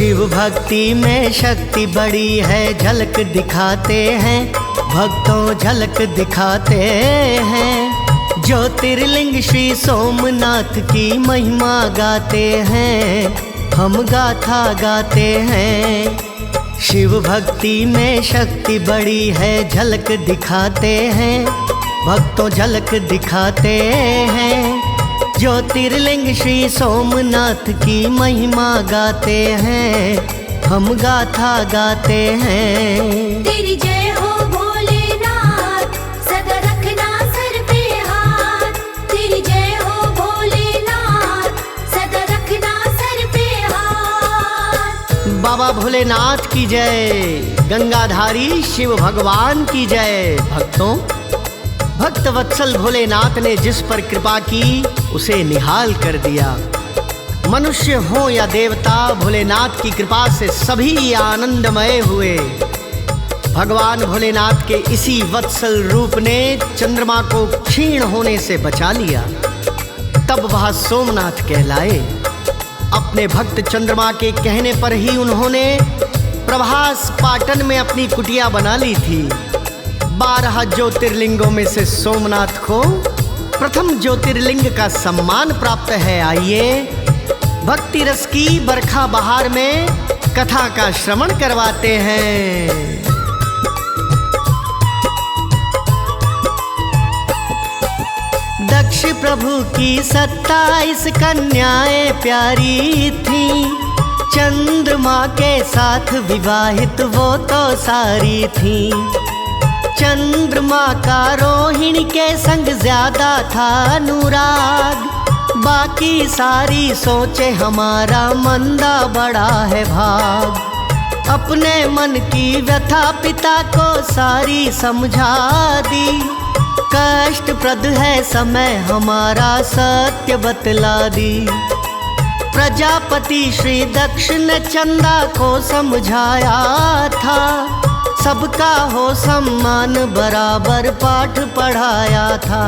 शिव भक्ति में शक्ति बड़ी है, झलक दिखाते हैं भक्तों, झलक दिखाते हैं। ज्योतिर्लिंग श्री सोमनाथ की महिमा गाते हैं, हम गाथा गाते हैं। शिव भक्ति में शक्ति बड़ी है, झलक दिखाते हैं भक्तों, झलक दिखाते हैं। ज्योतिर्लिंग श्री सोमनाथ की महिमा गाते हैं, हम गाथा गाते हैं। तेरी जय हो भोलेनाथ, सदा रखना सर पे हाथ। तेरी जय हो भोलेनाथ, सदा रखना सर पे हाथ। बाबा भोलेनाथ की जय, गंगाधारी शिव भगवान की जय। भक्तों, भक्त वत्सल भोलेनाथ ने जिस पर कृपा की उसे निहाल कर दिया। मनुष्य हो या देवता, भोलेनाथ की कृपा से सभी आनंदमय हुए। भगवान भोलेनाथ के इसी वत्सल रूप ने चंद्रमा को क्षीण होने से बचा लिया, तब वह सोमनाथ कहलाए। अपने भक्त चंद्रमा के कहने पर ही उन्होंने प्रभास पाटन में अपनी कुटिया बना ली थी। 12 ज्योतिर्लिंगों में से सोमनाथ को प्रथम ज्योतिर्लिंग का सम्मान प्राप्त है। आइए भक्ति रस की बरखा बहार में कथा का श्रवण करवाते हैं। दक्ष प्रभु की 27 कन्याएं प्यारी थीं, चंद्रमा के साथ विवाहित वो तो सारी थीं। चंद्रमा का रोहिणी के संग ज्यादा था अनुराग, बाकी सारी सोचे हमारा मंदा बड़ा है भाग। अपने मन की व्यथा पिता को सारी समझा दी, कष्टप्रद है समय हमारा सत्य बतला दी। प्रजापति श्री दक्ष ने चंदा को समझाया था, सबका हो सम्मान बराबर पाठ पढ़ाया था।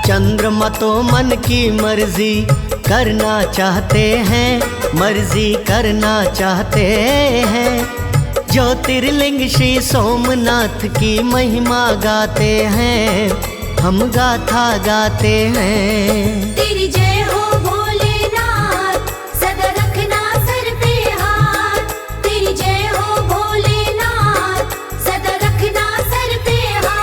चंद्रमा तो मन की मर्जी करना चाहते हैं, मर्जी करना चाहते हैं। ज्योतिर्लिंग श्री सोमनाथ की महिमा गाते हैं, हम गाथा गाते हैं। तेरी जय हो भोलेनाथ, सदा रखना सर पे हाथ। तेरी जय हो भोलेनाथ, सदा रखना सर पे हाथ।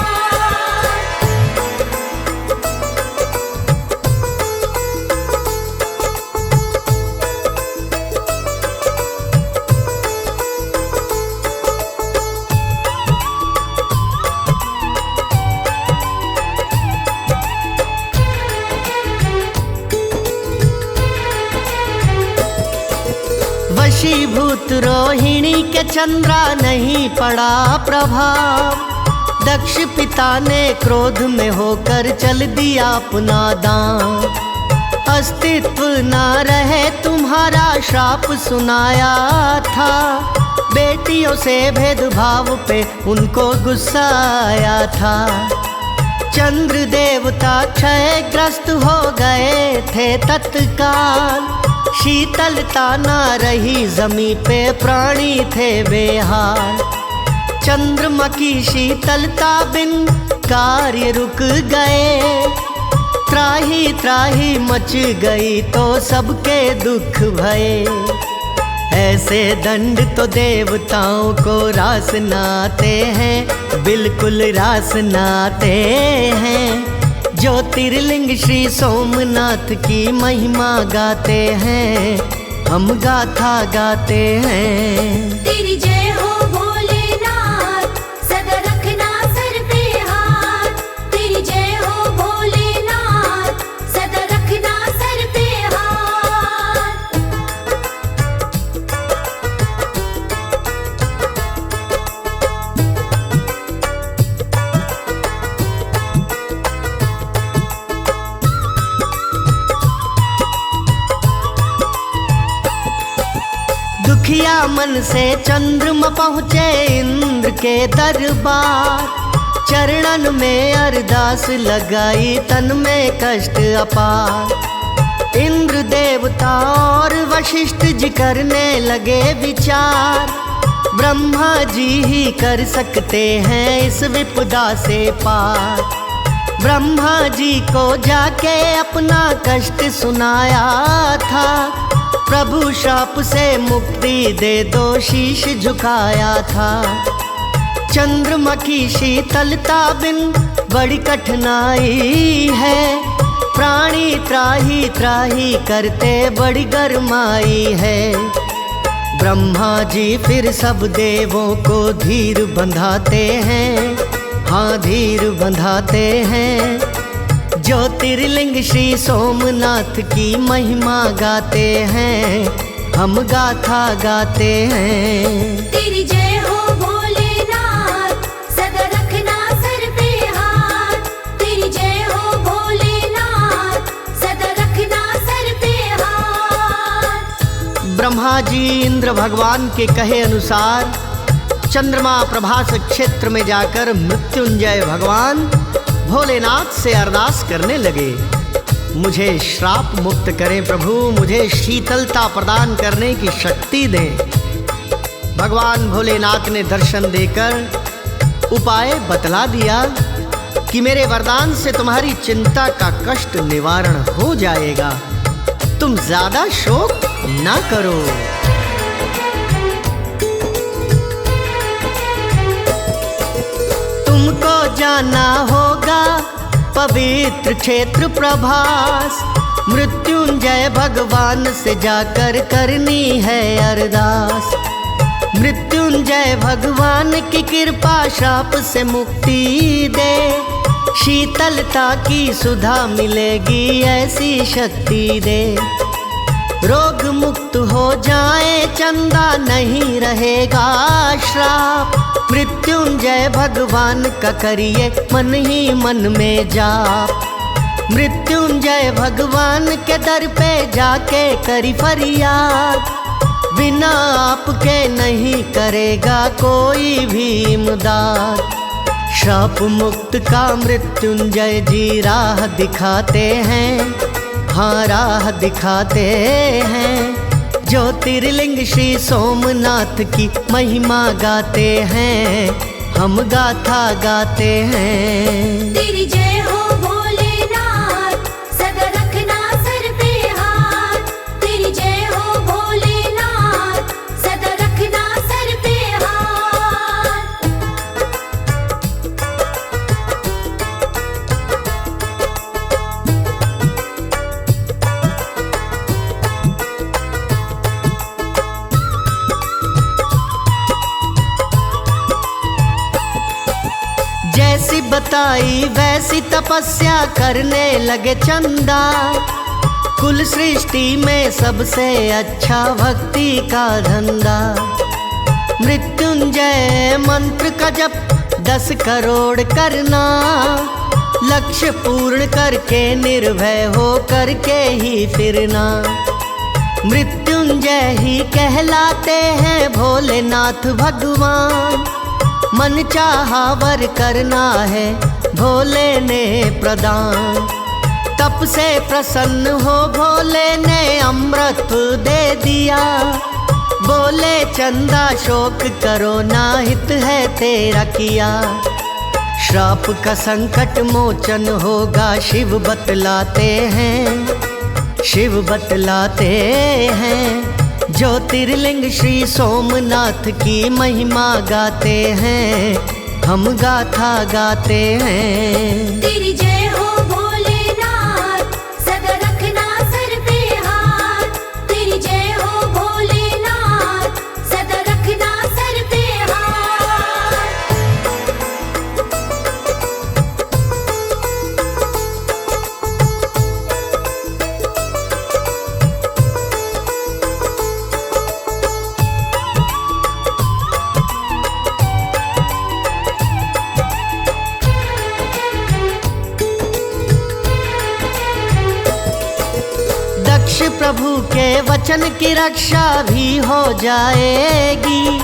वशीभूत रोहिणी के चंद्रा नहीं पड़ा प्रभाव, दक्ष पिता ने क्रोध में होकर चल दिया अपना दांव। अस्तित्व ना रहे तुम्हारा श्राप सुनाया था, बेटियों से भेदभाव पे उनको गुस्सा आया था। चंद्र देवता क्षयग्रस्त हो गए थे तत्काल, शीतलता ना रही जमी पे प्राणी थे बेहाल। चंद्रमा की शीतलता बिन कार्य रुक गए, त्राही त्राही मच गई तो सबके दुख भये। ऐसे दंड तो देवताओं को रास नाते हैं, बिल्कुल रास नाते हैं। ज्योतिर्लिंग श्री सोमनाथ की महिमा गाते हैं, हम गाथा गाते हैं। तेरी जय हो भोलेनाथ, सदा रखना सर पे हाथ। तेरी जय हो भोलेनाथ, सदा रखना सर पे हाथ। दुखिया मन से चंद्रमा पहुँचे इंद्र के दरबार, चरणन में अरदास लगाई तन में कष्ट अपार। इंद्र देवता और वशिष्ठ जी करने लगे विचार, ब्रह्मा जी ही कर सकते हैं इस विपदा से पार। ब्रह्मा जी को जाके अपना कष्ट सुनाया था, प्रभु शाप से मुक्ति दे दो शीश झुकाया था। चंद्रमा की शीतलता बिन बड़ी कठिनाई है, प्राणी त्राही त्राही करते बड़ी गरमाई है। ब्रह्मा जी फिर सब देवों को धीर बंधाते हैं, हाँ धीर बंधाते हैं। ज्योतिर्लिंग श्री सोमनाथ की महिमा गाते हैं, हम गाथा गाते हैं। तेरी जय हो भोलेनाथ, सदा रखना सर पे हाथ। तेरी जय हो भोलेनाथ, सदा रखना सर पे हाथ। ब्रह्मा जी इंद्र भगवान के कहे अनुसार चंद्रमा प्रभास क्षेत्र में जाकर मृत्युंजय भगवान भोलेनाथ से अरदास करने लगे, मुझे श्राप मुक्त करें प्रभु, मुझे शीतलता प्रदान करने की शक्ति दें। भगवान भोलेनाथ ने दर्शन देकर उपाय बतला दिया कि मेरे वरदान से तुम्हारी चिंता का कष्ट निवारण हो जाएगा, तुम ज्यादा शोक ना करो। तुमको जाना होगा पवित्र क्षेत्र प्रभास, मृत्युंजय भगवान से जाकर करनी है अरदास। मृत्युंजय भगवान की कृपा शाप से मुक्ति दे, शीतलता की सुधा मिलेगी ऐसी शक्ति दे। रोग मुक्त हो जाए चंदा नहीं रहेगा श्राप, मृत्युंजय भगवान का करिए मन ही मन में जाप। मृत्युंजय भगवान के दर पे जाके करी फरियाद, बिना आपके नहीं करेगा कोई भी इमदाद। शाप मुक्त का मृत्युंजय जी राह दिखाते हैं, हाँ राह दिखाते हैं। ज्योतिर्लिंग श्री सोमनाथ की महिमा गाते हैं, हम गाथा गाते हैं। तेरी जय हो भोलेनाथ, सदा रखना सर पे हाथ। तेरी जय हो भोलेनाथ, सदा रखना सर पे हाथ। जैसी बताई वैसी तपस्या करने लगे चंदा, कुल सृष्टि में सबसे अच्छा भक्ति का धंधा। मृत्युंजय मंत्र का जप 10 करोड़ करना, लक्ष्य पूर्ण करके निर्भय हो करके ही फिरना। मृत्युंजय ही कहलाते हैं भोलेनाथ भगवान, मन चाहा वर करना है भोले ने प्रदान। तप से प्रसन्न हो भोले ने अमृत दे दिया, बोले चंदा शोक करो ना हित है तेरा किया। श्राप का संकट मोचन होगा शिव बतलाते हैं, शिव बतलाते हैं। ज्योतिर्लिंग श्री सोमनाथ की महिमा गाते हैं, हम गाथा गाते हैं। तेरी जय हो भोलेनाथ, सदा रखना सर पे हाथ। तेरी जय हो भोलेनाथ, सदा रखना सर पे हाथ। प्रभु के वचन की रक्षा भी हो जाएगी,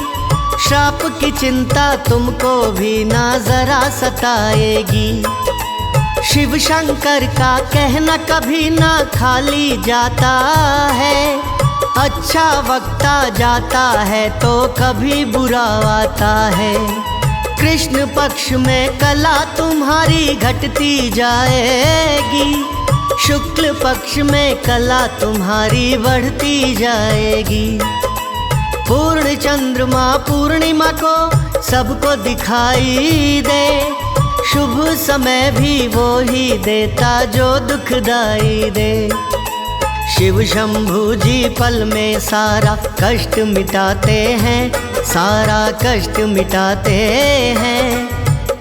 श्राप की चिंता तुमको भी ना जरा सताएगी। शिव शंकर का कहना कभी ना खाली जाता है। अच्छा वक्ता जाता है तो कभी बुरा आता है। कृष्ण पक्ष में कला तुम्हारी घटती जाएगी, शुक्ल पक्ष में कला तुम्हारी बढ़ती जाएगी। पूर्ण चंद्रमा पूर्णिमा को सबको दिखाई दे, शुभ समय भी वो ही देता जो दुखदाई दे। शिव शंभु जी पल में सारा कष्ट मिटाते हैं, सारा कष्ट मिटाते हैं।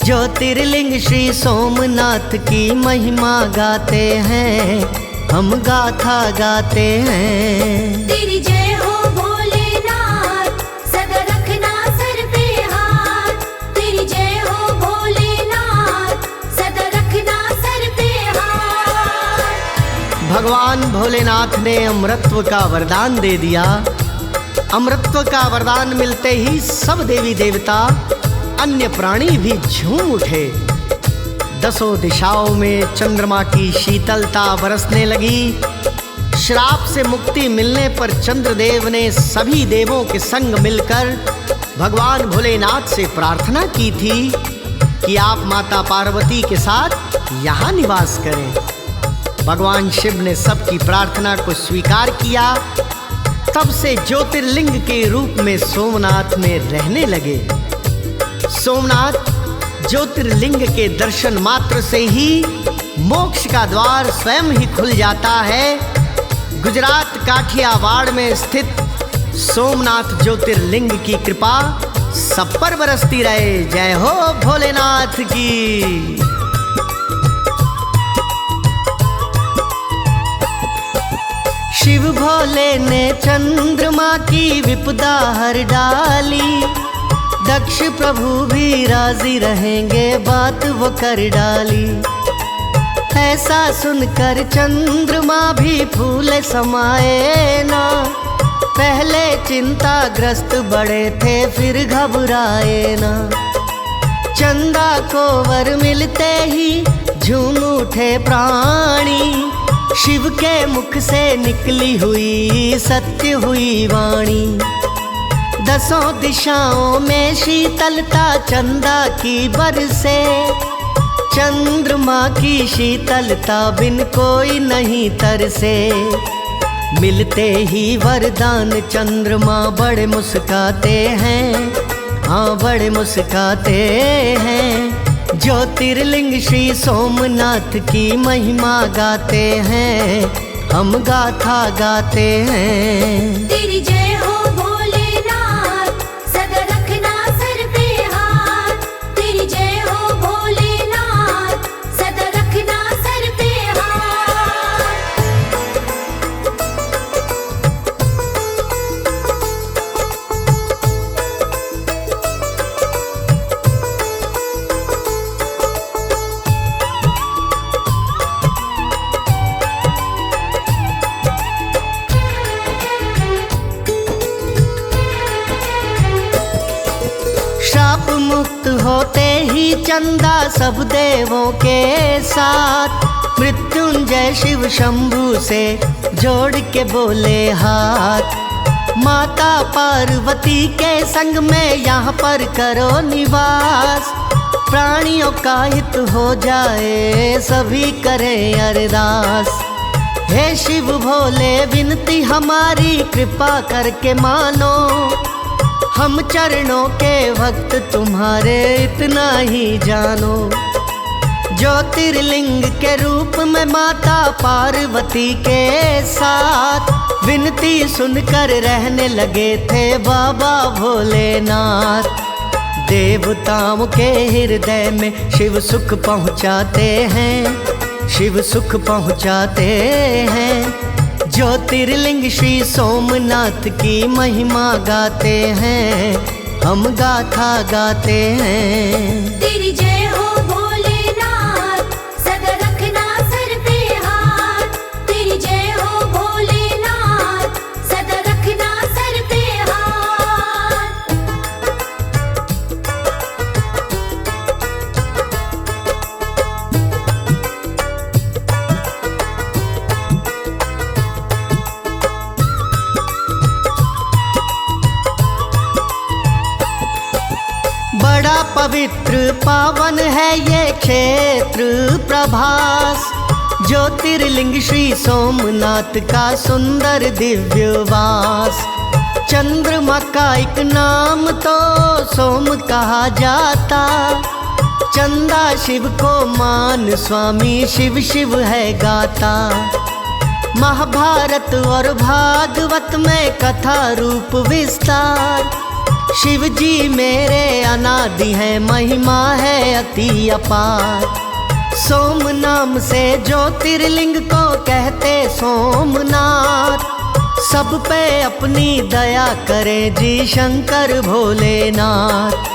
ज्योतिर्लिंग श्री सोमनाथ की महिमा गाते हैं, हम गाथा गाते हैं। तेरी जय हो भोलेनाथ, सदा रखना सर पे हाथ। तेरी जय हो भोलेनाथ, सदा रखना सर पे हाथ। भगवान भोलेनाथ ने अमृतत्व का वरदान दे दिया। अमृतत्व का वरदान मिलते ही सब देवी देवता, अन्य प्राणी भी झूम उठे। दसों दिशाओं में चंद्रमा की शीतलता बरसने लगी। श्राप से मुक्ति मिलने पर चंद्रदेव ने सभी देवों के संग मिलकर भगवान भोलेनाथ से प्रार्थना की थी कि आप माता पार्वती के साथ यहाँ निवास करें। भगवान शिव ने सबकी प्रार्थना को स्वीकार किया। तब से ज्योतिर्लिंग के रूप में सोमनाथ में रहने लगे। सोमनाथ ज्योतिर्लिंग के दर्शन मात्र से ही मोक्ष का द्वार स्वयं ही खुल जाता है। गुजरात काठियावाड़ में स्थित सोमनाथ ज्योतिर्लिंग की कृपा सब पर बरसती रहे। जय हो भोलेनाथ की। शिव भोले ने चंद्रमा की विपदा हर डाली, दक्ष प्रभु भी राजी रहेंगे बात वो कर डाली। ऐसा सुनकर चंद्रमा भी फूले समाए ना, पहले चिंताग्रस्त बड़े थे फिर घबराए ना। चंदा को वर मिलते ही झूम उठे प्राणी, शिव के मुख से निकली हुई सत्य हुई वाणी। दसों दिशाओं में शीतलता चंदा की बरसे, चंद्रमा की शीतलता बिन कोई नहीं तरसे। मिलते ही वरदान चंद्रमा बड़े मुस्काते हैं, हाँ बड़े मुस्काते हैं। ज्योतिर्लिंग श्री सोमनाथ की महिमा गाते हैं, हम गाथा गाते हैं। तेरी जय हो भोलेनाथ, सदा रखना सर पे हाथ। तेरी जय हो भोलेनाथ, सदा रखना सर पे हाथ। श्राप मुक्त होते ही चंदा सब देवों के साथ, मृत्युंजय शिव शंभु से जोड़ के बोले हाथ। माता पार्वती के संग में यहाँ पर करो निवास, प्राणियों का हित हो जाए सभी करें अरदास। हे शिव भोले विनती हमारी कृपा करके मानो, हम चरणों के भक्त तुम्हारे इतना ही जानो। ज्योतिर्लिंग के रूप में माता पार्वती के साथ विनती सुनकर रहने लगे थे बाबा भोलेनाथ। देवताओं के हृदय में शिव सुख पहुँचाते हैं, शिव सुख पहुँचाते हैं। ज्योतिर्लिंग श्री सोमनाथ की महिमा गाते हैं, हम गाथा गाते हैं। तेरी जय हो भोलेनाथ, सदा रखना सर पे हाथ। तेरी जय हो भोलेनाथ, सदा रखना सर पे हाथ। बड़ा पवित्र पावन है ये क्षेत्र प्रभास, ज्योतिर्लिंग श्री सोमनाथ का सुंदर दिव्यवास। चंद्रमा का एक नाम तो सोम कहा जाता, चंदा शिव को मान स्वामी शिव शिव है गाता। महाभारत और भागवत में कथा रूप विस्तार, शिव जी मेरे अनादि है महिमा है अति अपार। सोम नाम से ज्योतिर्लिंग को कहते सोमनाथ, सब पे अपनी दया करे जी शंकर भोलेनाथ।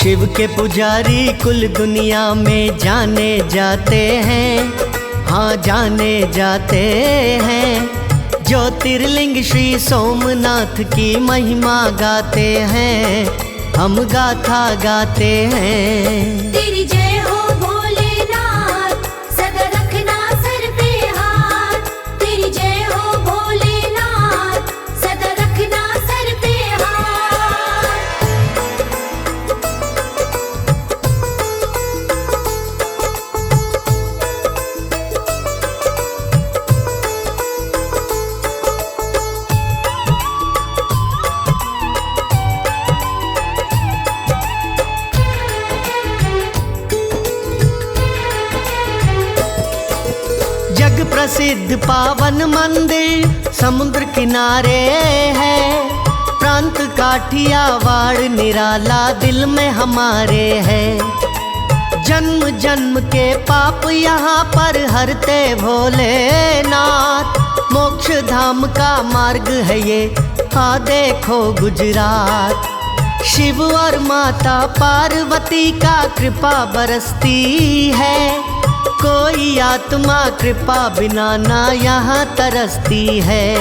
शिव के पुजारी कुल दुनिया में जाने जाते हैं, हाँ जाने जाते हैं। ज्योतिर्लिंग श्री सोमनाथ की महिमा गाते हैं, हम गाथा गाते हैं। तेरी जय हो भोलेनाथ, सदा रखना सर पे हाथ। तेरी जय हो भोलेनाथ, सदा रखना सर पे हाथ। जग प्रसिद्ध पावन मंदिर समुद्र किनारे है, प्रांत काठियावाड़ निराला दिल में हमारे है। जन्म जन्म के पाप यहाँ पर हरते भोलेनाथ, मोक्ष धाम का मार्ग है ये आ देखो गुजरात। शिव और माता पार्वती का कृपा बरसती है, कोई आत्मा कृपा बिना ना यहाँ तरसती है।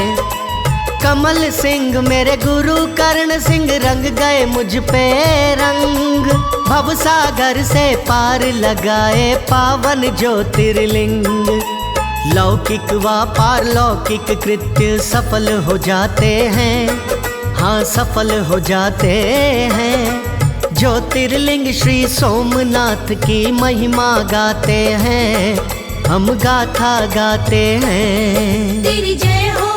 कमल सिंह मेरे गुरु कर्ण सिंह रंग गए मुझ पे रंग, भवसागर से पार लगाए पावन ज्योतिर्लिंग। लौकिक व पारलौकिक कृत्य सफल हो जाते हैं, हाँ सफल हो जाते हैं। ज्योतिर्लिंग श्री सोमनाथ की महिमा गाते हैं, हम गाथा गाते हैं। तेरी जय हो